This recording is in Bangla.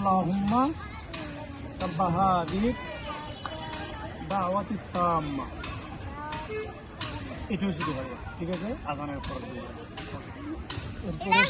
আল্লাহুম্মা রাব্বা হাযিহি দাওয়াতি তাম্মা। এটাও শিখতে পারবা, ঠিক আছে? আজানের পর এরপরে